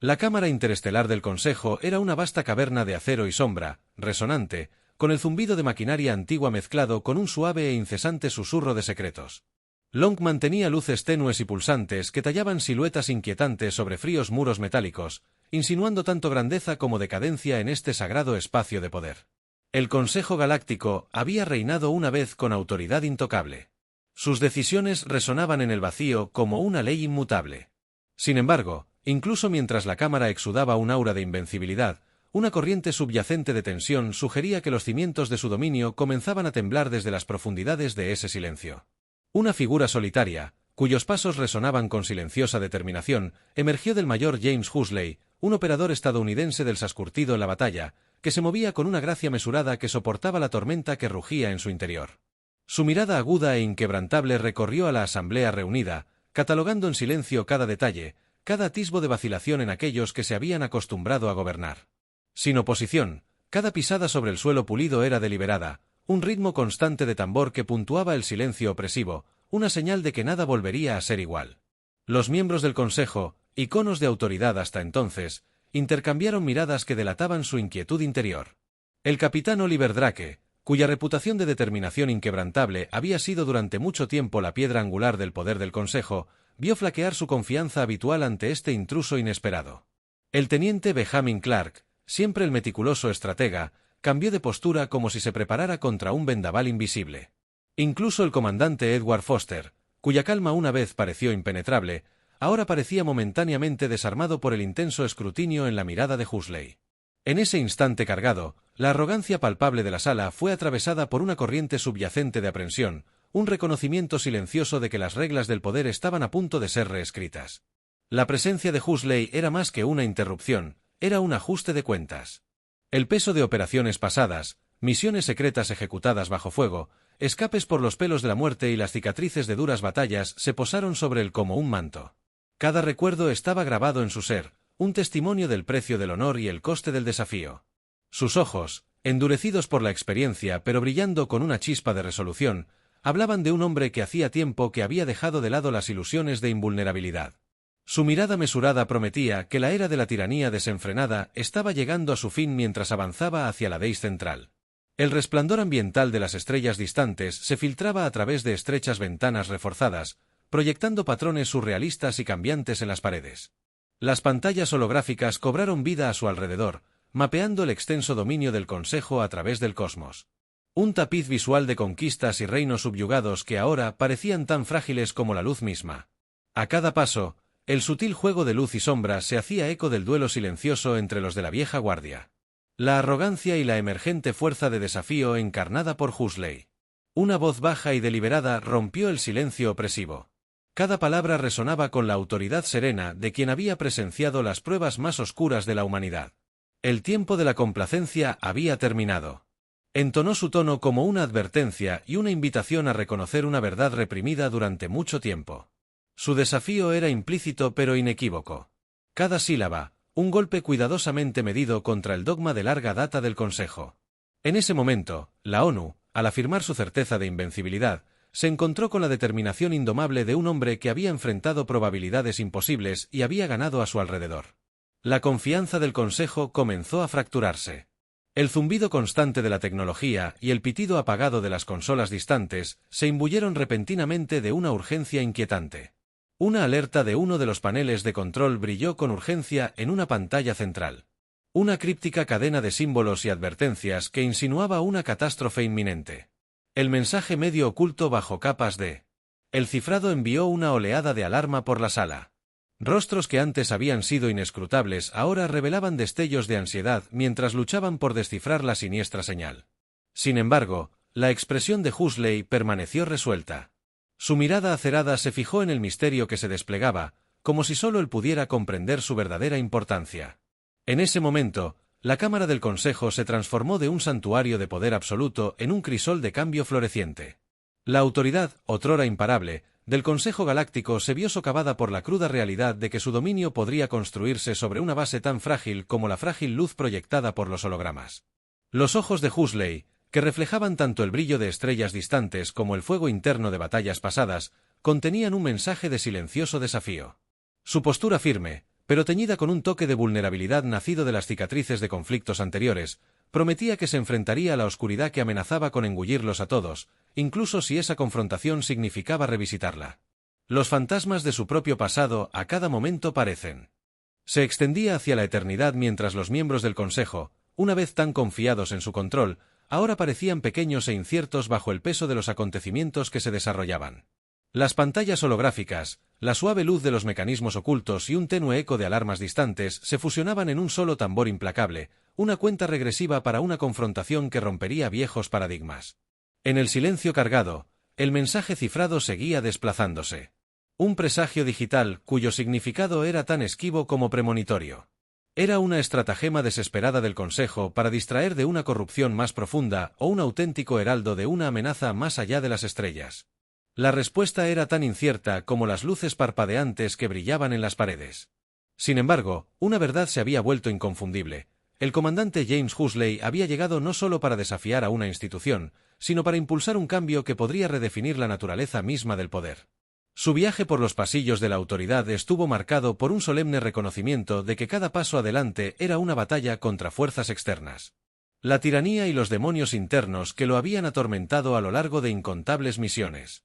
La cámara interestelar del Consejo era una vasta caverna de acero y sombra, resonante, con el zumbido de maquinaria antigua mezclado con un suave e incesante susurro de secretos. Long mantenía luces tenues y pulsantes que tallaban siluetas inquietantes sobre fríos muros metálicos, insinuando tanto grandeza como decadencia en este sagrado espacio de poder. El Consejo Galáctico había reinado una vez con autoridad intocable. Sus decisiones resonaban en el vacío como una ley inmutable. Sin embargo, incluso mientras la cámara exudaba un aura de invencibilidad, una corriente subyacente de tensión sugería que los cimientos de su dominio comenzaban a temblar desde las profundidades de ese silencio. Una figura solitaria, cuyos pasos resonaban con silenciosa determinación, emergió del mayor James Huxley, un operador estadounidense del sascurtido en la batalla, que se movía con una gracia mesurada que soportaba la tormenta que rugía en su interior. Su mirada aguda e inquebrantable recorrió a la asamblea reunida, catalogando en silencio cada detalle, cada atisbo de vacilación en aquellos que se habían acostumbrado a gobernar. Sin oposición, cada pisada sobre el suelo pulido era deliberada, un ritmo constante de tambor que puntuaba el silencio opresivo, una señal de que nada volvería a ser igual. Los miembros del Consejo, iconos de autoridad hasta entonces, intercambiaron miradas que delataban su inquietud interior. El capitán Oliver Drake, cuya reputación de determinación inquebrantable había sido durante mucho tiempo la piedra angular del poder del Consejo, vio flaquear su confianza habitual ante este intruso inesperado. El teniente Benjamin Clark, siempre el meticuloso estratega, cambió de postura como si se preparara contra un vendaval invisible. Incluso el comandante Edward Foster, cuya calma una vez pareció impenetrable, ahora parecía momentáneamente desarmado por el intenso escrutinio en la mirada de Huxley. En ese instante cargado, la arrogancia palpable de la sala fue atravesada por una corriente subyacente de aprensión, un reconocimiento silencioso de que las reglas del poder estaban a punto de ser reescritas. La presencia de Huxley era más que una interrupción, era un ajuste de cuentas. El peso de operaciones pasadas, misiones secretas ejecutadas bajo fuego, escapes por los pelos de la muerte y las cicatrices de duras batallas se posaron sobre él como un manto. Cada recuerdo estaba grabado en su ser, un testimonio del precio del honor y el coste del desafío. Sus ojos, endurecidos por la experiencia pero brillando con una chispa de resolución, hablaban de un hombre que hacía tiempo que había dejado de lado las ilusiones de invulnerabilidad. Su mirada mesurada prometía que la era de la tiranía desenfrenada estaba llegando a su fin mientras avanzaba hacia la Deis central. El resplandor ambiental de las estrellas distantes se filtraba a través de estrechas ventanas reforzadas, proyectando patrones surrealistas y cambiantes en las paredes. Las pantallas holográficas cobraron vida a su alrededor, mapeando el extenso dominio del Consejo a través del cosmos. Un tapiz visual de conquistas y reinos subyugados que ahora parecían tan frágiles como la luz misma. A cada paso, el sutil juego de luz y sombra se hacía eco del duelo silencioso entre los de la vieja guardia. La arrogancia y la emergente fuerza de desafío encarnada por Huxley. Una voz baja y deliberada rompió el silencio opresivo. Cada palabra resonaba con la autoridad serena de quien había presenciado las pruebas más oscuras de la humanidad. El tiempo de la complacencia había terminado. Entonó su tono como una advertencia y una invitación a reconocer una verdad reprimida durante mucho tiempo. Su desafío era implícito pero inequívoco. Cada sílaba, un golpe cuidadosamente medido contra el dogma de larga data del Consejo. En ese momento, la ONU, al afirmar su certeza de invencibilidad, se encontró con la determinación indomable de un hombre que había enfrentado probabilidades imposibles y había ganado a su alrededor. La confianza del Consejo comenzó a fracturarse. El zumbido constante de la tecnología y el pitido apagado de las consolas distantes se imbuyeron repentinamente de una urgencia inquietante. Una alerta de uno de los paneles de control brilló con urgencia en una pantalla central. Una críptica cadena de símbolos y advertencias que insinuaba una catástrofe inminente. El mensaje medio oculto bajo capas de... El cifrado envió una oleada de alarma por la sala. Rostros que antes habían sido inescrutables ahora revelaban destellos de ansiedad mientras luchaban por descifrar la siniestra señal. Sin embargo, la expresión de Huxley permaneció resuelta. Su mirada acerada se fijó en el misterio que se desplegaba, como si sólo él pudiera comprender su verdadera importancia. En ese momento, la Cámara del Consejo se transformó de un santuario de poder absoluto en un crisol de cambio floreciente. La autoridad, otrora imparable, del Consejo Galáctico se vio socavada por la cruda realidad de que su dominio podría construirse sobre una base tan frágil como la frágil luz proyectada por los hologramas. Los ojos de Huxley, que reflejaban tanto el brillo de estrellas distantes como el fuego interno de batallas pasadas, contenían un mensaje de silencioso desafío. Su postura firme, pero teñida con un toque de vulnerabilidad nacido de las cicatrices de conflictos anteriores, prometía que se enfrentaría a la oscuridad que amenazaba con engullirlos a todos, incluso si esa confrontación significaba revisitarla. Los fantasmas de su propio pasado a cada momento parecen. Se extendía hacia la eternidad mientras los miembros del Consejo, una vez tan confiados en su control, ahora parecían pequeños e inciertos bajo el peso de los acontecimientos que se desarrollaban. Las pantallas holográficas, la suave luz de los mecanismos ocultos y un tenue eco de alarmas distantes se fusionaban en un solo tambor implacable, una cuenta regresiva para una confrontación que rompería viejos paradigmas. En el silencio cargado, el mensaje cifrado seguía desplazándose. Un presagio digital cuyo significado era tan esquivo como premonitorio. Era una estratagema desesperada del Consejo para distraer de una corrupción más profunda o un auténtico heraldo de una amenaza más allá de las estrellas. La respuesta era tan incierta como las luces parpadeantes que brillaban en las paredes. Sin embargo, una verdad se había vuelto inconfundible. El comandante James Huxley había llegado no solo para desafiar a una institución, sino para impulsar un cambio que podría redefinir la naturaleza misma del poder. Su viaje por los pasillos de la autoridad estuvo marcado por un solemne reconocimiento de que cada paso adelante era una batalla contra fuerzas externas. La tiranía y los demonios internos que lo habían atormentado a lo largo de incontables misiones.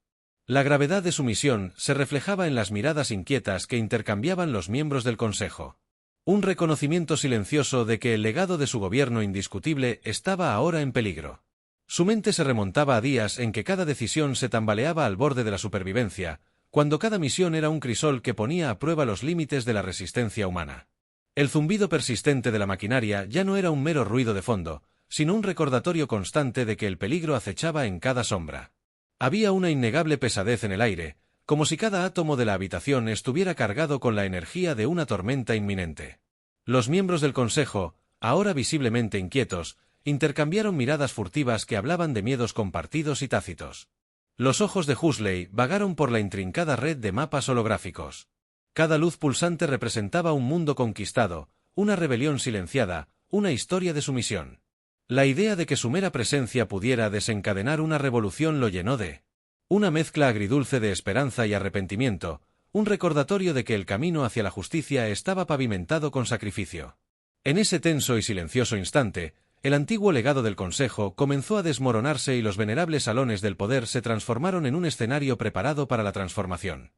La gravedad de su misión se reflejaba en las miradas inquietas que intercambiaban los miembros del Consejo. Un reconocimiento silencioso de que el legado de su gobierno indiscutible estaba ahora en peligro. Su mente se remontaba a días en que cada decisión se tambaleaba al borde de la supervivencia, cuando cada misión era un crisol que ponía a prueba los límites de la resistencia humana. El zumbido persistente de la maquinaria ya no era un mero ruido de fondo, sino un recordatorio constante de que el peligro acechaba en cada sombra. Había una innegable pesadez en el aire, como si cada átomo de la habitación estuviera cargado con la energía de una tormenta inminente. Los miembros del Consejo, ahora visiblemente inquietos, intercambiaron miradas furtivas que hablaban de miedos compartidos y tácitos. Los ojos de Huxley vagaron por la intrincada red de mapas holográficos. Cada luz pulsante representaba un mundo conquistado, una rebelión silenciada, una historia de sumisión. La idea de que su mera presencia pudiera desencadenar una revolución lo llenó de una mezcla agridulce de esperanza y arrepentimiento, un recordatorio de que el camino hacia la justicia estaba pavimentado con sacrificio. En ese tenso y silencioso instante, el antiguo legado del Consejo comenzó a desmoronarse y los venerables salones del poder se transformaron en un escenario preparado para la transformación.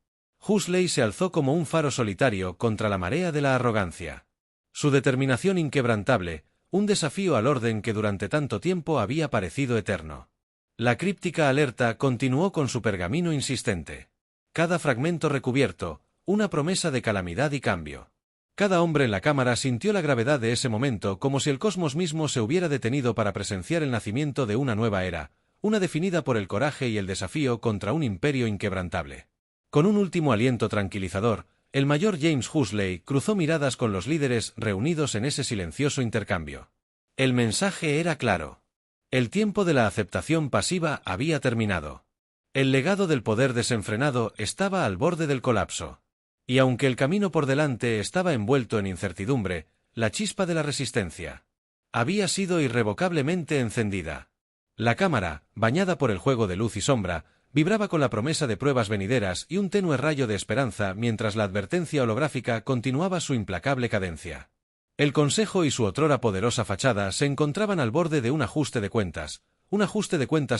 Huxley se alzó como un faro solitario contra la marea de la arrogancia. Su determinación inquebrantable, un desafío al orden que durante tanto tiempo había parecido eterno. La críptica alerta continuó con su pergamino insistente. Cada fragmento recubierto, una promesa de calamidad y cambio. Cada hombre en la cámara sintió la gravedad de ese momento como si el cosmos mismo se hubiera detenido para presenciar el nacimiento de una nueva era, una definida por el coraje y el desafío contra un imperio inquebrantable. Con un último aliento tranquilizador, el mayor James Huxley cruzó miradas con los líderes reunidos en ese silencioso intercambio. El mensaje era claro. El tiempo de la aceptación pasiva había terminado. El legado del poder desenfrenado estaba al borde del colapso. Y aunque el camino por delante estaba envuelto en incertidumbre, la chispa de la resistencia había sido irrevocablemente encendida. La cámara, bañada por el juego de luz y sombra, vibraba con la promesa de pruebas venideras y un tenue rayo de esperanza mientras la advertencia holográfica continuaba su implacable cadencia. El Consejo y su otrora poderosa fachada se encontraban al borde de un ajuste de cuentas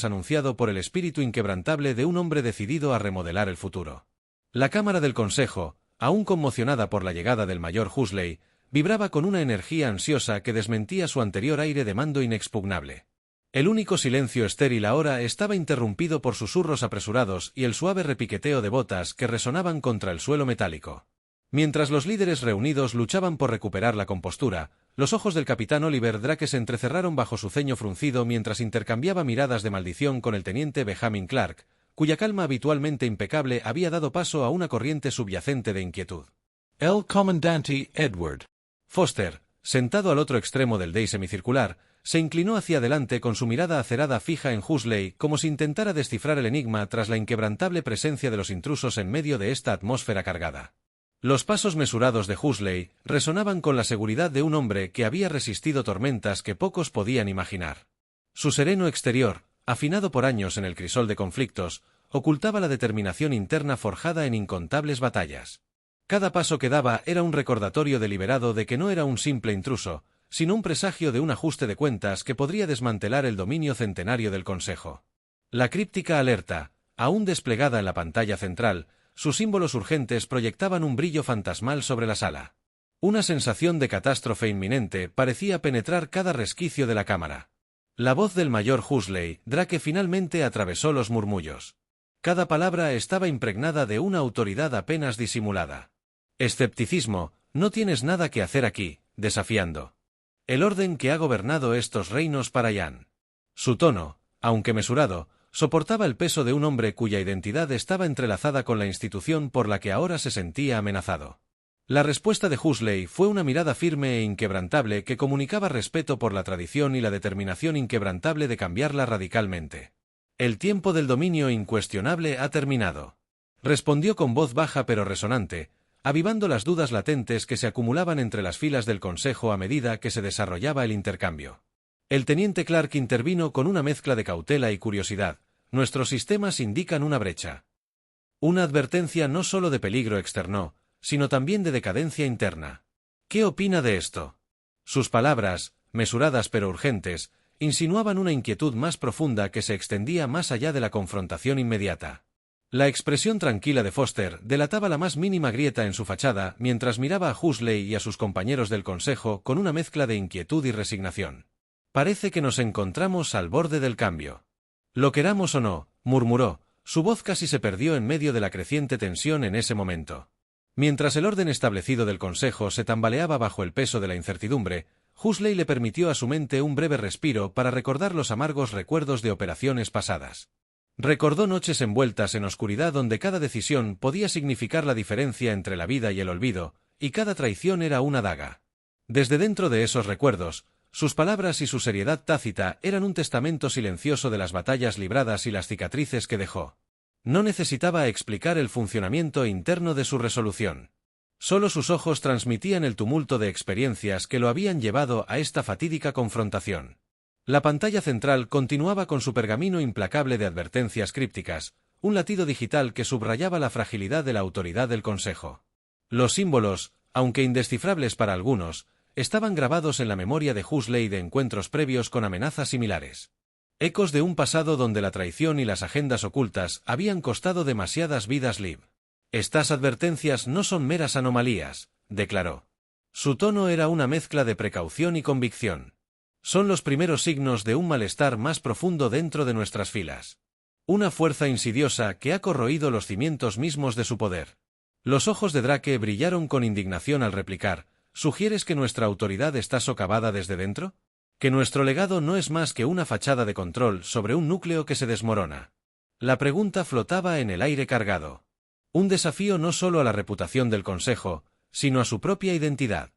anunciado por el espíritu inquebrantable de un hombre decidido a remodelar el futuro. La Cámara del Consejo, aún conmocionada por la llegada del mayor Huxley, vibraba con una energía ansiosa que desmentía su anterior aire de mando inexpugnable. El único silencio estéril ahora estaba interrumpido por susurros apresurados y el suave repiqueteo de botas que resonaban contra el suelo metálico. Mientras los líderes reunidos luchaban por recuperar la compostura, los ojos del capitán Oliver Drake se entrecerraron bajo su ceño fruncido mientras intercambiaba miradas de maldición con el teniente Benjamin Clark, cuya calma habitualmente impecable había dado paso a una corriente subyacente de inquietud. El comandante Edward Foster, sentado al otro extremo del dais semicircular, se inclinó hacia adelante con su mirada acerada fija en Huxley como si intentara descifrar el enigma tras la inquebrantable presencia de los intrusos en medio de esta atmósfera cargada. Los pasos mesurados de Huxley resonaban con la seguridad de un hombre que había resistido tormentas que pocos podían imaginar. Su sereno exterior, afinado por años en el crisol de conflictos, ocultaba la determinación interna forjada en incontables batallas. Cada paso que daba era un recordatorio deliberado de que no era un simple intruso, sino un presagio de un ajuste de cuentas que podría desmantelar el dominio centenario del Consejo. La críptica alerta, aún desplegada en la pantalla central, sus símbolos urgentes proyectaban un brillo fantasmal sobre la sala. Una sensación de catástrofe inminente parecía penetrar cada resquicio de la cámara. La voz del mayor Huxley, Drake, finalmente atravesó los murmullos. Cada palabra estaba impregnada de una autoridad apenas disimulada. Escepticismo, no tienes nada que hacer aquí, desafiando. El orden que ha gobernado estos reinos para Jan. Su tono, aunque mesurado, soportaba el peso de un hombre cuya identidad estaba entrelazada con la institución por la que ahora se sentía amenazado. La respuesta de Huxley fue una mirada firme e inquebrantable que comunicaba respeto por la tradición y la determinación inquebrantable de cambiarla radicalmente. El tiempo del dominio incuestionable ha terminado. Respondió con voz baja pero resonante, avivando las dudas latentes que se acumulaban entre las filas del Consejo a medida que se desarrollaba el intercambio. El teniente Clark intervino con una mezcla de cautela y curiosidad. Nuestros sistemas indican una brecha. Una advertencia no solo de peligro externo, sino también de decadencia interna. ¿Qué opina de esto? Sus palabras, mesuradas pero urgentes, insinuaban una inquietud más profunda que se extendía más allá de la confrontación inmediata. La expresión tranquila de Foster delataba la más mínima grieta en su fachada mientras miraba a Huxley y a sus compañeros del Consejo con una mezcla de inquietud y resignación. Parece que nos encontramos al borde del cambio. Lo queramos o no, murmuró, su voz casi se perdió en medio de la creciente tensión en ese momento. Mientras el orden establecido del Consejo se tambaleaba bajo el peso de la incertidumbre, Huxley le permitió a su mente un breve respiro para recordar los amargos recuerdos de operaciones pasadas. Recordó noches envueltas en oscuridad donde cada decisión podía significar la diferencia entre la vida y el olvido, y cada traición era una daga. Desde dentro de esos recuerdos, sus palabras y su seriedad tácita eran un testamento silencioso de las batallas libradas y las cicatrices que dejó. No necesitaba explicar el funcionamiento interno de su resolución. Solo sus ojos transmitían el tumulto de experiencias que lo habían llevado a esta fatídica confrontación. La pantalla central continuaba con su pergamino implacable de advertencias crípticas, un latido digital que subrayaba la fragilidad de la autoridad del Consejo. Los símbolos, aunque indescifrables para algunos, estaban grabados en la memoria de Huxley de encuentros previos con amenazas similares. Ecos de un pasado donde la traición y las agendas ocultas habían costado demasiadas vidas. Liv. Estas advertencias no son meras anomalías, declaró. Su tono era una mezcla de precaución y convicción. Son los primeros signos de un malestar más profundo dentro de nuestras filas. Una fuerza insidiosa que ha corroído los cimientos mismos de su poder. Los ojos de Drake brillaron con indignación al replicar: ¿sugieres que nuestra autoridad está socavada desde dentro? ¿Que nuestro legado no es más que una fachada de control sobre un núcleo que se desmorona? La pregunta flotaba en el aire cargado. Un desafío no solo a la reputación del Consejo, sino a su propia identidad.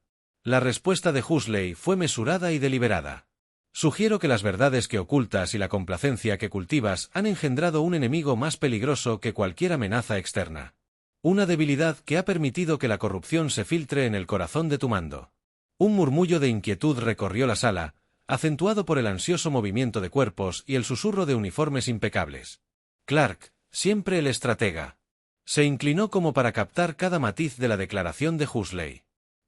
La respuesta de Huxley fue mesurada y deliberada. Sugiero que las verdades que ocultas y la complacencia que cultivas han engendrado un enemigo más peligroso que cualquier amenaza externa. Una debilidad que ha permitido que la corrupción se filtre en el corazón de tu mando. Un murmullo de inquietud recorrió la sala, acentuado por el ansioso movimiento de cuerpos y el susurro de uniformes impecables. Clark, siempre el estratega. Se inclinó como para captar cada matiz de la declaración de Huxley.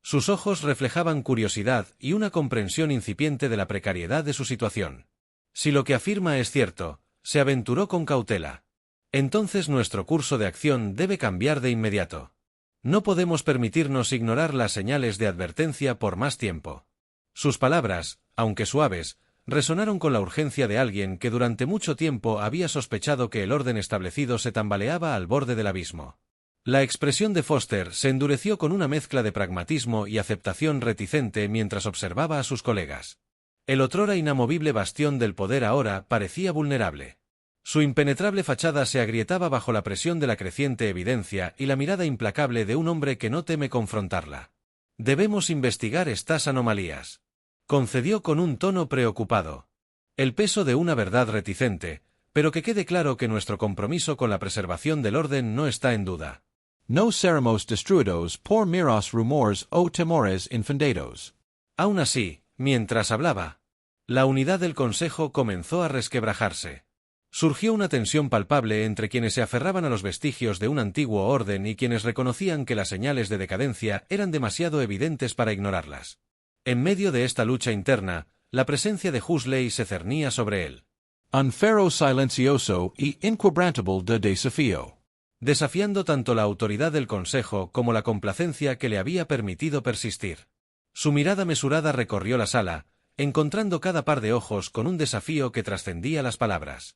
Sus ojos reflejaban curiosidad y una comprensión incipiente de la precariedad de su situación. Si lo que afirma es cierto, se aventuró con cautela. Entonces nuestro curso de acción debe cambiar de inmediato. No podemos permitirnos ignorar las señales de advertencia por más tiempo. Sus palabras, aunque suaves, resonaron con la urgencia de alguien que durante mucho tiempo había sospechado que el orden establecido se tambaleaba al borde del abismo. La expresión de Foster se endureció con una mezcla de pragmatismo y aceptación reticente mientras observaba a sus colegas. El otrora inamovible bastión del poder ahora parecía vulnerable. Su impenetrable fachada se agrietaba bajo la presión de la creciente evidencia y la mirada implacable de un hombre que no teme confrontarla. Debemos investigar estas anomalías, concedió con un tono preocupado. El peso de una verdad reticente, pero que quede claro que nuestro compromiso con la preservación del orden no está en duda. No seremos destruidos por miros rumores o temores infundados. Aún así, mientras hablaba, la unidad del Consejo comenzó a resquebrajarse. Surgió una tensión palpable entre quienes se aferraban a los vestigios de un antiguo orden y quienes reconocían que las señales de decadencia eran demasiado evidentes para ignorarlas. En medio de esta lucha interna, la presencia de Huxley se cernía sobre él. Un ferro silencioso y inquebrantable de desafío. Desafiando tanto la autoridad del consejo como la complacencia que le había permitido persistir. Su mirada mesurada recorrió la sala, encontrando cada par de ojos con un desafío que trascendía las palabras.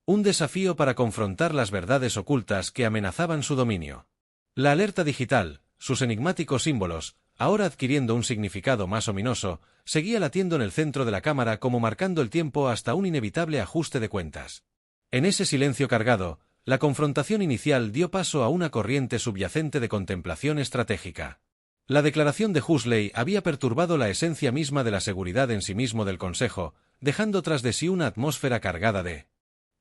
Un desafío para confrontar las verdades ocultas que amenazaban su dominio. La alerta digital, sus enigmáticos símbolos, ahora adquiriendo un significado más ominoso, seguía latiendo en el centro de la cámara como marcando el tiempo hasta un inevitable ajuste de cuentas. En ese silencio cargado, la confrontación inicial dio paso a una corriente subyacente de contemplación estratégica. La declaración de Huxley había perturbado la esencia misma de la seguridad en sí mismo del Consejo, dejando tras de sí una atmósfera cargada de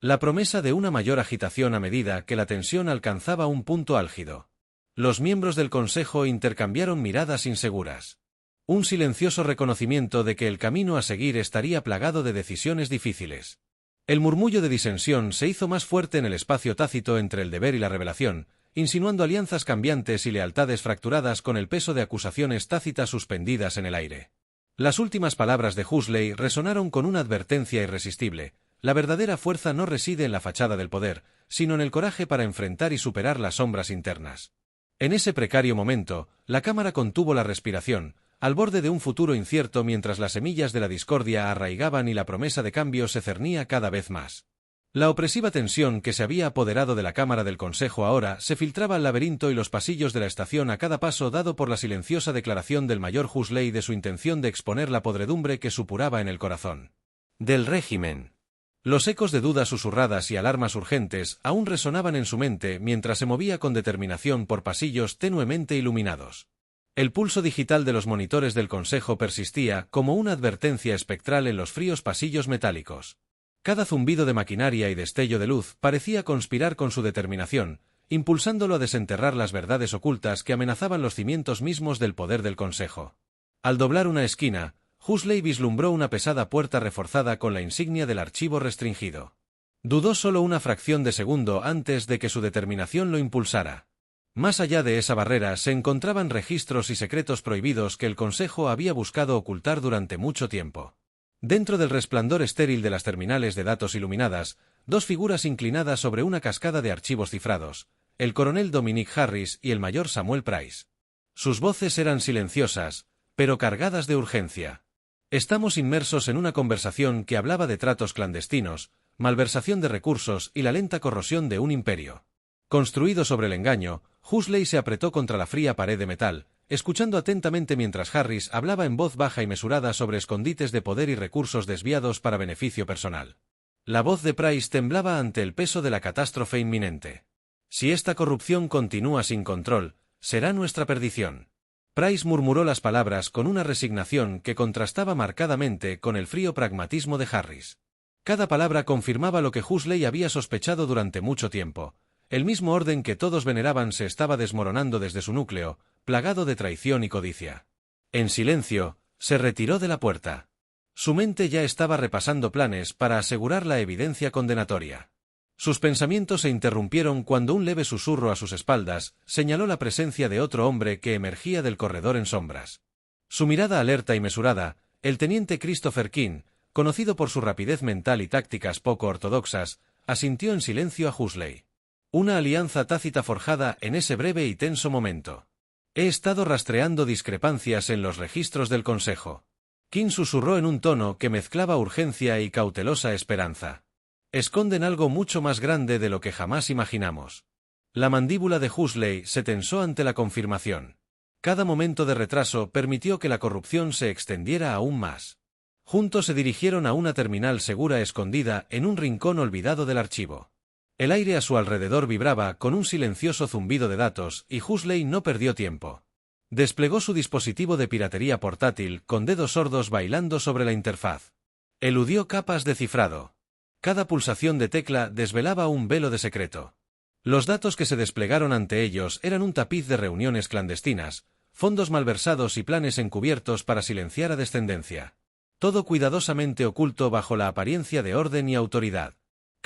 la promesa de una mayor agitación a medida que la tensión alcanzaba un punto álgido. Los miembros del Consejo intercambiaron miradas inseguras. Un silencioso reconocimiento de que el camino a seguir estaría plagado de decisiones difíciles. El murmullo de disensión se hizo más fuerte en el espacio tácito entre el deber y la revelación, insinuando alianzas cambiantes y lealtades fracturadas con el peso de acusaciones tácitas suspendidas en el aire. Las últimas palabras de Huxley resonaron con una advertencia irresistible. La verdadera fuerza no reside en la fachada del poder, sino en el coraje para enfrentar y superar las sombras internas. En ese precario momento, la Cámara contuvo la respiración, al borde de un futuro incierto mientras las semillas de la discordia arraigaban y la promesa de cambio se cernía cada vez más. La opresiva tensión que se había apoderado de la Cámara del Consejo ahora se filtraba al laberinto y los pasillos de la estación a cada paso dado por la silenciosa declaración del mayor Huxley de su intención de exponer la podredumbre que supuraba en el corazón del régimen. Los ecos de dudas susurradas y alarmas urgentes aún resonaban en su mente mientras se movía con determinación por pasillos tenuemente iluminados. El pulso digital de los monitores del Consejo persistía como una advertencia espectral en los fríos pasillos metálicos. Cada zumbido de maquinaria y destello de luz parecía conspirar con su determinación, impulsándolo a desenterrar las verdades ocultas que amenazaban los cimientos mismos del poder del Consejo. Al doblar una esquina, Huxley vislumbró una pesada puerta reforzada con la insignia del archivo restringido. Dudó solo una fracción de segundo antes de que su determinación lo impulsara. Más allá de esa barrera se encontraban registros y secretos prohibidos que el Consejo había buscado ocultar durante mucho tiempo. Dentro del resplandor estéril de las terminales de datos iluminadas, dos figuras inclinadas sobre una cascada de archivos cifrados, el coronel Dominic Harris y el mayor Samuel Price. Sus voces eran silenciosas, pero cargadas de urgencia. Estamos inmersos en una conversación que hablaba de tratos clandestinos, malversación de recursos y la lenta corrosión de un imperio. Construido sobre el engaño, Huxley se apretó contra la fría pared de metal, escuchando atentamente mientras Harris hablaba en voz baja y mesurada sobre escondites de poder y recursos desviados para beneficio personal. La voz de Price temblaba ante el peso de la catástrofe inminente. Si esta corrupción continúa sin control, será nuestra perdición. Price murmuró las palabras con una resignación que contrastaba marcadamente con el frío pragmatismo de Harris. Cada palabra confirmaba lo que Huxley había sospechado durante mucho tiempo. El mismo orden que todos veneraban se estaba desmoronando desde su núcleo, plagado de traición y codicia. En silencio, se retiró de la puerta. Su mente ya estaba repasando planes para asegurar la evidencia condenatoria. Sus pensamientos se interrumpieron cuando un leve susurro a sus espaldas señaló la presencia de otro hombre que emergía del corredor en sombras. Su mirada alerta y mesurada, el teniente Christopher King, conocido por su rapidez mental y tácticas poco ortodoxas, asintió en silencio a Huxley. Una alianza tácita forjada en ese breve y tenso momento. He estado rastreando discrepancias en los registros del Consejo. King susurró en un tono que mezclaba urgencia y cautelosa esperanza. Esconden algo mucho más grande de lo que jamás imaginamos. La mandíbula de Huxley se tensó ante la confirmación. Cada momento de retraso permitió que la corrupción se extendiera aún más. Juntos se dirigieron a una terminal segura escondida en un rincón olvidado del archivo. El aire a su alrededor vibraba con un silencioso zumbido de datos y Huxley no perdió tiempo. Desplegó su dispositivo de piratería portátil con dedos sordos bailando sobre la interfaz. Eludió capas de cifrado. Cada pulsación de tecla desvelaba un velo de secreto. Los datos que se desplegaron ante ellos eran un tapiz de reuniones clandestinas, fondos malversados y planes encubiertos para silenciar a descendencia. Todo cuidadosamente oculto bajo la apariencia de orden y autoridad.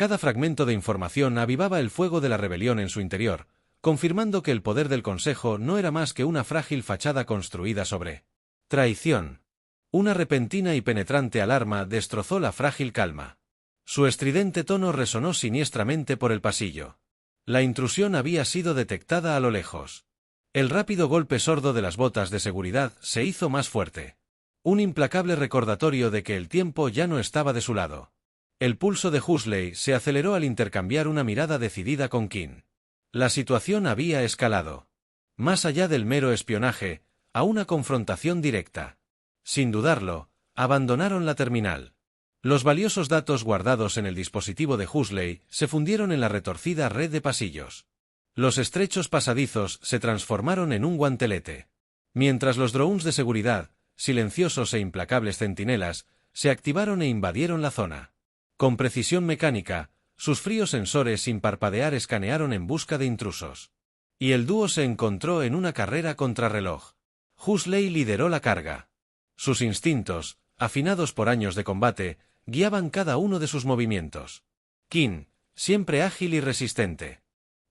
Cada fragmento de información avivaba el fuego de la rebelión en su interior, confirmando que el poder del Consejo no era más que una frágil fachada construida sobre traición. Una repentina y penetrante alarma destrozó la frágil calma. Su estridente tono resonó siniestramente por el pasillo. La intrusión había sido detectada a lo lejos. El rápido golpe sordo de las botas de seguridad se hizo más fuerte. Un implacable recordatorio de que el tiempo ya no estaba de su lado. El pulso de Huxley se aceleró al intercambiar una mirada decidida con King. La situación había escalado. Más allá del mero espionaje, a una confrontación directa. Sin dudarlo, abandonaron la terminal. Los valiosos datos guardados en el dispositivo de Huxley se fundieron en la retorcida red de pasillos. Los estrechos pasadizos se transformaron en un guantelete. Mientras los drones de seguridad, silenciosos e implacables centinelas, se activaron e invadieron la zona. Con precisión mecánica, sus fríos sensores sin parpadear escanearon en busca de intrusos. Y el dúo se encontró en una carrera contrarreloj. Huxley lideró la carga. Sus instintos, afinados por años de combate, guiaban cada uno de sus movimientos. King, siempre ágil y resistente.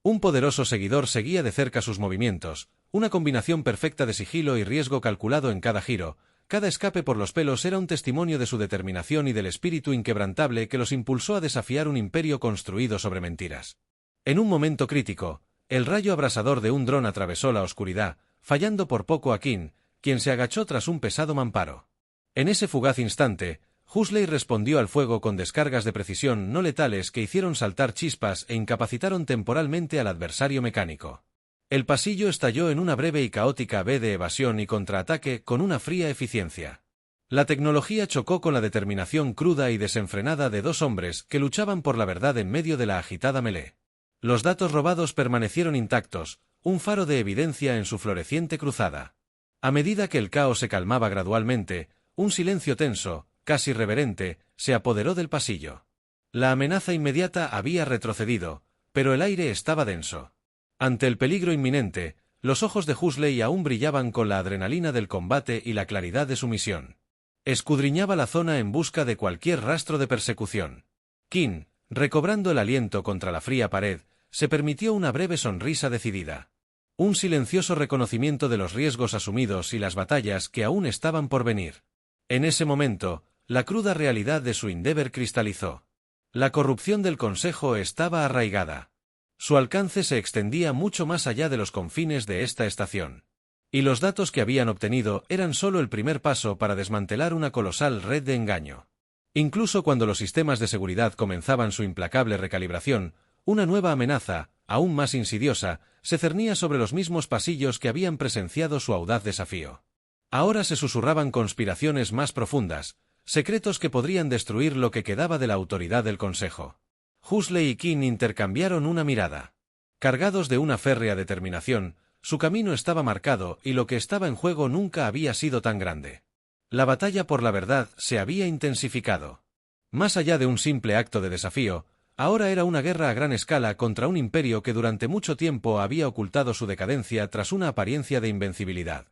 Un poderoso seguidor seguía de cerca sus movimientos, una combinación perfecta de sigilo y riesgo calculado en cada giro. Cada escape por los pelos era un testimonio de su determinación y del espíritu inquebrantable que los impulsó a desafiar un imperio construido sobre mentiras. En un momento crítico, el rayo abrasador de un dron atravesó la oscuridad, fallando por poco a King, quien se agachó tras un pesado mamparo. En ese fugaz instante, Huxley respondió al fuego con descargas de precisión no letales que hicieron saltar chispas e incapacitaron temporalmente al adversario mecánico. El pasillo estalló en una breve y caótica V de evasión y contraataque con una fría eficiencia. La tecnología chocó con la determinación cruda y desenfrenada de dos hombres que luchaban por la verdad en medio de la agitada melee. Los datos robados permanecieron intactos, un faro de evidencia en su floreciente cruzada. A medida que el caos se calmaba gradualmente, un silencio tenso, casi reverente, se apoderó del pasillo. La amenaza inmediata había retrocedido, pero el aire estaba denso. Ante el peligro inminente, los ojos de Huxley aún brillaban con la adrenalina del combate y la claridad de su misión. Escudriñaba la zona en busca de cualquier rastro de persecución. King, recobrando el aliento contra la fría pared, se permitió una breve sonrisa decidida. Un silencioso reconocimiento de los riesgos asumidos y las batallas que aún estaban por venir. En ese momento, la cruda realidad de su endeavor cristalizó. La corrupción del Consejo estaba arraigada. Su alcance se extendía mucho más allá de los confines de esta estación. Y los datos que habían obtenido eran solo el primer paso para desmantelar una colosal red de engaño. Incluso cuando los sistemas de seguridad comenzaban su implacable recalibración, una nueva amenaza, aún más insidiosa, se cernía sobre los mismos pasillos que habían presenciado su audaz desafío. Ahora se susurraban conspiraciones más profundas, secretos que podrían destruir lo que quedaba de la autoridad del Consejo. Huxley y King intercambiaron una mirada. Cargados de una férrea determinación, su camino estaba marcado y lo que estaba en juego nunca había sido tan grande. La batalla por la verdad se había intensificado. Más allá de un simple acto de desafío, ahora era una guerra a gran escala contra un imperio que durante mucho tiempo había ocultado su decadencia tras una apariencia de invencibilidad.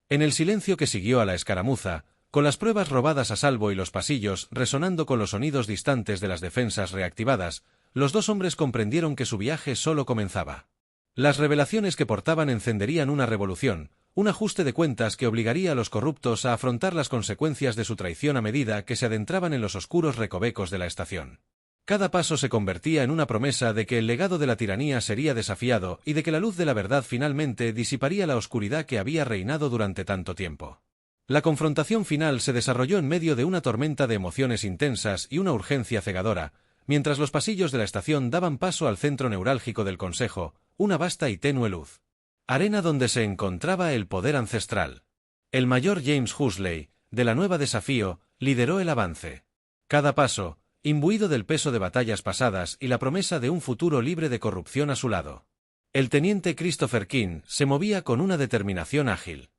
En el silencio que siguió a la escaramuza, con las pruebas robadas a salvo y los pasillos resonando con los sonidos distantes de las defensas reactivadas, los dos hombres comprendieron que su viaje solo comenzaba. Las revelaciones que portaban encenderían una revolución, un ajuste de cuentas que obligaría a los corruptos a afrontar las consecuencias de su traición a medida que se adentraban en los oscuros recovecos de la estación. Cada paso se convertía en una promesa de que el legado de la tiranía sería desafiado y de que la luz de la verdad finalmente disiparía la oscuridad que había reinado durante tanto tiempo. La confrontación final se desarrolló en medio de una tormenta de emociones intensas y una urgencia cegadora, mientras los pasillos de la estación daban paso al centro neurálgico del Consejo, una vasta y tenue luz. Arena donde se encontraba el poder ancestral. El mayor James Huxley, de la nueva Desafío, lideró el avance. Cada paso, imbuido del peso de batallas pasadas y la promesa de un futuro libre de corrupción a su lado. El teniente Christopher King se movía con una determinación ágil.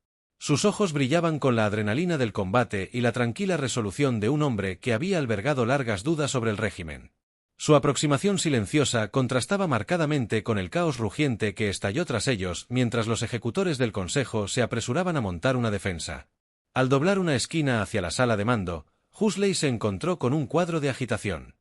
Sus ojos brillaban con la adrenalina del combate y la tranquila resolución de un hombre que había albergado largas dudas sobre el régimen. Su aproximación silenciosa contrastaba marcadamente con el caos rugiente que estalló tras ellos mientras los ejecutores del Consejo se apresuraban a montar una defensa. Al doblar una esquina hacia la sala de mando, Huxley se encontró con un cuadro de agitación.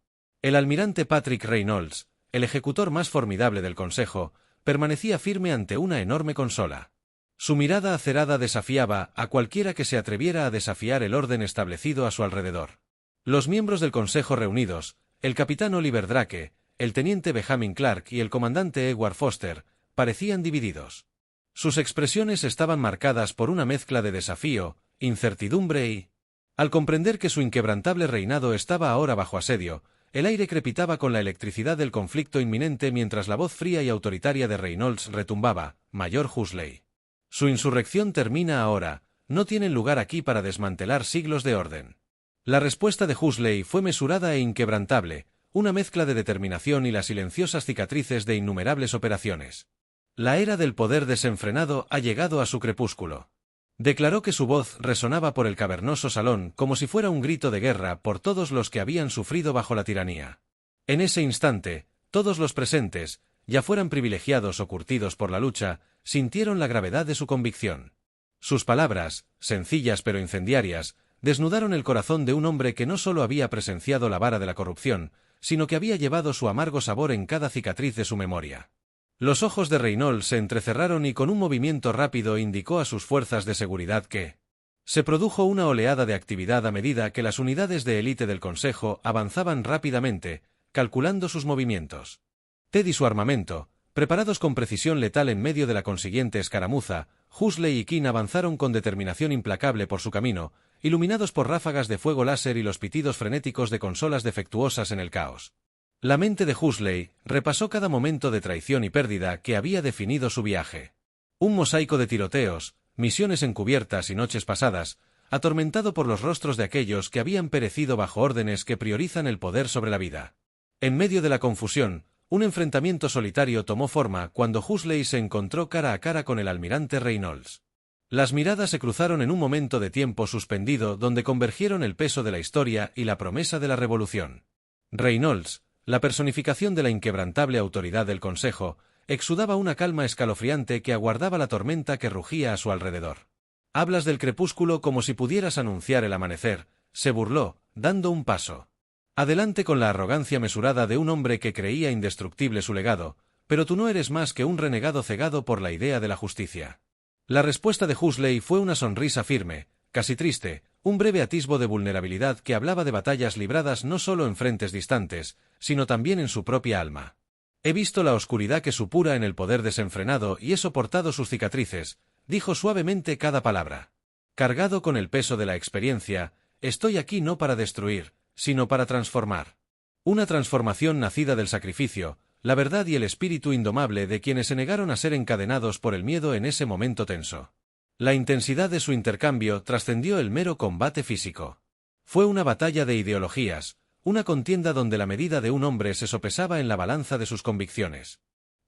El almirante Patrick Reynolds, el ejecutor más formidable del Consejo, permanecía firme ante una enorme consola. Su mirada acerada desafiaba a cualquiera que se atreviera a desafiar el orden establecido a su alrededor. Los miembros del Consejo reunidos, el capitán Oliver Drake, el teniente Benjamin Clark y el comandante Edward Foster, parecían divididos. Sus expresiones estaban marcadas por una mezcla de desafío, incertidumbre y... Al comprender que su inquebrantable reinado estaba ahora bajo asedio, el aire crepitaba con la electricidad del conflicto inminente mientras la voz fría y autoritaria de Reynolds retumbaba: «Mayor Huxley. Su insurrección termina ahora, no tienen lugar aquí para desmantelar siglos de orden». La respuesta de Huxley fue mesurada e inquebrantable, una mezcla de determinación y las silenciosas cicatrices de innumerables operaciones. La era del poder desenfrenado ha llegado a su crepúsculo. Declaró que su voz resonaba por el cavernoso salón como si fuera un grito de guerra por todos los que habían sufrido bajo la tiranía. En ese instante, todos los presentes, ya fueran privilegiados o curtidos por la lucha, sintieron la gravedad de su convicción. Sus palabras, sencillas pero incendiarias, desnudaron el corazón de un hombre que no solo había presenciado la vara de la corrupción, sino que había llevado su amargo sabor en cada cicatriz de su memoria. Los ojos de Reynolds se entrecerraron y con un movimiento rápido indicó a sus fuerzas de seguridad que se produjo una oleada de actividad a medida que las unidades de élite del Consejo avanzaban rápidamente, calculando sus movimientos. Ted y su armamento, preparados con precisión letal en medio de la consiguiente escaramuza, Huxley y King avanzaron con determinación implacable por su camino, iluminados por ráfagas de fuego láser y los pitidos frenéticos de consolas defectuosas en el caos. La mente de Huxley repasó cada momento de traición y pérdida que había definido su viaje. Un mosaico de tiroteos, misiones encubiertas y noches pasadas, atormentado por los rostros de aquellos que habían perecido bajo órdenes que priorizan el poder sobre la vida. En medio de la confusión, un enfrentamiento solitario tomó forma cuando Huxley se encontró cara a cara con el almirante Reynolds. Las miradas se cruzaron en un momento de tiempo suspendido donde convergieron el peso de la historia y la promesa de la revolución. Reynolds, la personificación de la inquebrantable autoridad del Consejo, exudaba una calma escalofriante que aguardaba la tormenta que rugía a su alrededor. «Hablas del crepúsculo como si pudieras anunciar el amanecer», se burló, dando un paso adelante con la arrogancia mesurada de un hombre que creía indestructible su legado, «pero tú no eres más que un renegado cegado por la idea de la justicia». La respuesta de Huxley fue una sonrisa firme, casi triste, un breve atisbo de vulnerabilidad que hablaba de batallas libradas no solo en frentes distantes, sino también en su propia alma. «He visto la oscuridad que supura en el poder desenfrenado y he soportado sus cicatrices», dijo suavemente cada palabra. «Cargado con el peso de la experiencia, estoy aquí no para destruir, sino para transformar. Una transformación nacida del sacrificio, la verdad y el espíritu indomable de quienes se negaron a ser encadenados por el miedo en ese momento tenso». La intensidad de su intercambio trascendió el mero combate físico. Fue una batalla de ideologías, una contienda donde la medida de un hombre se sopesaba en la balanza de sus convicciones.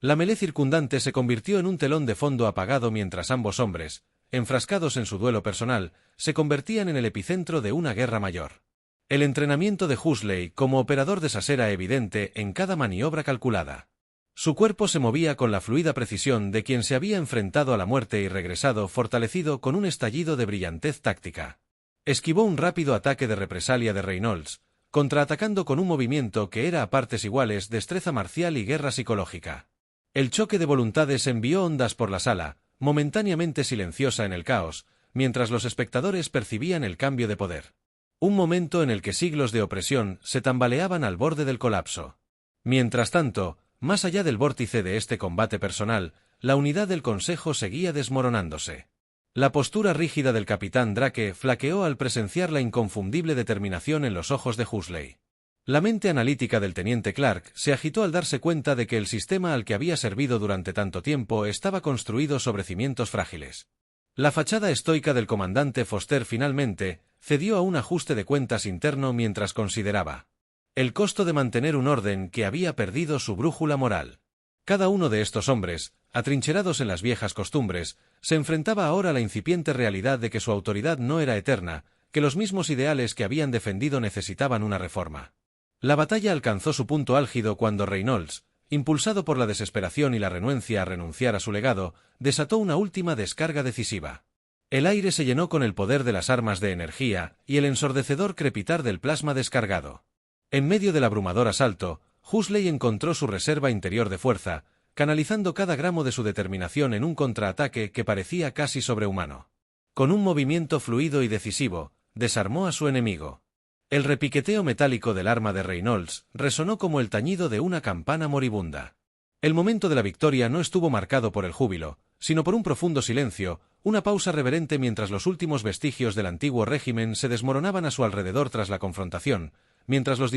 La melee circundante se convirtió en un telón de fondo apagado mientras ambos hombres, enfrascados en su duelo personal, se convertían en el epicentro de una guerra mayor. El entrenamiento de Huxley como operador de SAS era evidente en cada maniobra calculada. Su cuerpo se movía con la fluida precisión de quien se había enfrentado a la muerte y regresado fortalecido con un estallido de brillantez táctica. Esquivó un rápido ataque de represalia de Reynolds, contraatacando con un movimiento que era a partes iguales destreza marcial y guerra psicológica. El choque de voluntades envió ondas por la sala, momentáneamente silenciosa en el caos, mientras los espectadores percibían el cambio de poder. Un momento en el que siglos de opresión se tambaleaban al borde del colapso. Mientras tanto, más allá del vórtice de este combate personal, la unidad del Consejo seguía desmoronándose. La postura rígida del capitán Drake flaqueó al presenciar la inconfundible determinación en los ojos de Huxley. La mente analítica del teniente Clark se agitó al darse cuenta de que el sistema al que había servido durante tanto tiempo estaba construido sobre cimientos frágiles. La fachada estoica del comandante Foster finalmente cedió a un ajuste de cuentas interno mientras consideraba el costo de mantener un orden que había perdido su brújula moral. Cada uno de estos hombres, atrincherados en las viejas costumbres, se enfrentaba ahora a la incipiente realidad de que su autoridad no era eterna, que los mismos ideales que habían defendido necesitaban una reforma. La batalla alcanzó su punto álgido cuando Reynolds, impulsado por la desesperación y la renuencia a renunciar a su legado, desató una última descarga decisiva. El aire se llenó con el poder de las armas de energía y el ensordecedor crepitar del plasma descargado. En medio del abrumador asalto, Huxley encontró su reserva interior de fuerza, canalizando cada gramo de su determinación en un contraataque que parecía casi sobrehumano. Con un movimiento fluido y decisivo, desarmó a su enemigo. El repiqueteo metálico del arma de Reynolds resonó como el tañido de una campana moribunda. El momento de la victoria no estuvo marcado por el júbilo, sino por un profundo silencio, una pausa reverente mientras los últimos vestigios del antiguo régimen se desmoronaban a su alrededor tras la confrontación, mientras los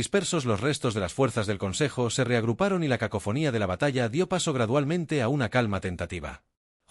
restos de las fuerzas del Consejo se reagruparon y la cacofonía de la batalla dio paso gradualmente a una calma tentativa.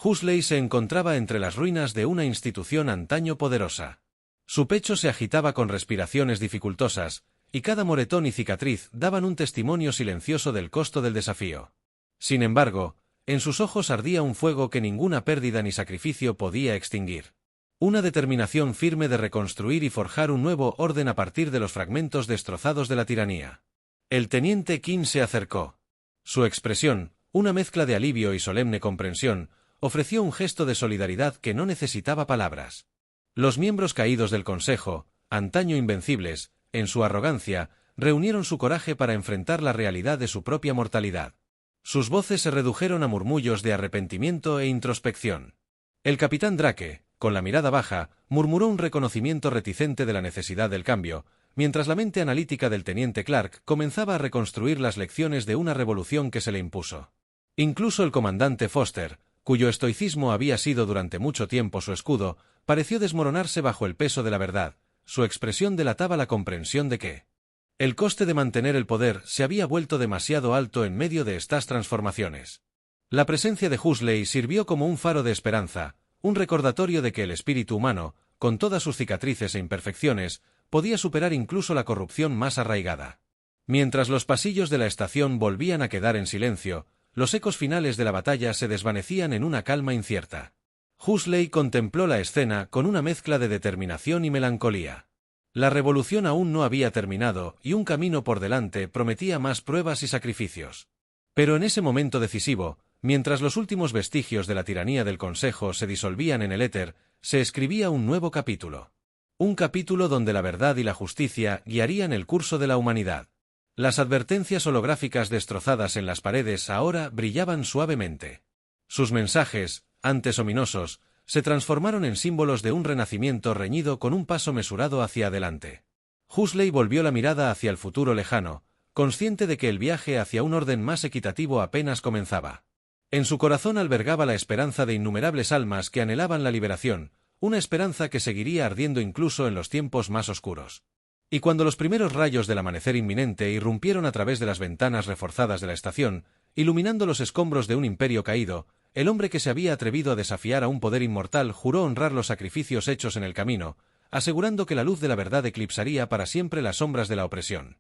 Huxley se encontraba entre las ruinas de una institución antaño poderosa. Su pecho se agitaba con respiraciones dificultosas, y cada moretón y cicatriz daban un testimonio silencioso del costo del desafío. Sin embargo, en sus ojos ardía un fuego que ninguna pérdida ni sacrificio podía extinguir. Una determinación firme de reconstruir y forjar un nuevo orden a partir de los fragmentos destrozados de la tiranía. El teniente King se acercó. Su expresión, una mezcla de alivio y solemne comprensión, ofreció un gesto de solidaridad que no necesitaba palabras. Los miembros caídos del Consejo, antaño invencibles, en su arrogancia, reunieron su coraje para enfrentar la realidad de su propia mortalidad. Sus voces se redujeron a murmullos de arrepentimiento e introspección. El capitán Drake, con la mirada baja, murmuró un reconocimiento reticente de la necesidad del cambio, mientras la mente analítica del teniente Clark comenzaba a reconstruir las lecciones de una revolución que se le impuso. Incluso el comandante Foster, cuyo estoicismo había sido durante mucho tiempo su escudo, pareció desmoronarse bajo el peso de la verdad. Su expresión delataba la comprensión de que el coste de mantener el poder se había vuelto demasiado alto en medio de estas transformaciones. La presencia de Huxley sirvió como un faro de esperanza, un recordatorio de que el espíritu humano, con todas sus cicatrices e imperfecciones, podía superar incluso la corrupción más arraigada. Mientras los pasillos de la estación volvían a quedar en silencio, los ecos finales de la batalla se desvanecían en una calma incierta. Huxley contempló la escena con una mezcla de determinación y melancolía. La revolución aún no había terminado y un camino por delante prometía más pruebas y sacrificios. Pero en ese momento decisivo, mientras los últimos vestigios de la tiranía del Consejo se disolvían en el éter, se escribía un nuevo capítulo. Un capítulo donde la verdad y la justicia guiarían el curso de la humanidad. Las advertencias holográficas destrozadas en las paredes ahora brillaban suavemente. Sus mensajes, antes ominosos, se transformaron en símbolos de un renacimiento reñido con un paso mesurado hacia adelante. Huxley volvió la mirada hacia el futuro lejano, consciente de que el viaje hacia un orden más equitativo apenas comenzaba. En su corazón albergaba la esperanza de innumerables almas que anhelaban la liberación, una esperanza que seguiría ardiendo incluso en los tiempos más oscuros. Y cuando los primeros rayos del amanecer inminente irrumpieron a través de las ventanas reforzadas de la estación, iluminando los escombros de un imperio caído, el hombre que se había atrevido a desafiar a un poder inmortal juró honrar los sacrificios hechos en el camino, asegurando que la luz de la verdad eclipsaría para siempre las sombras de la opresión.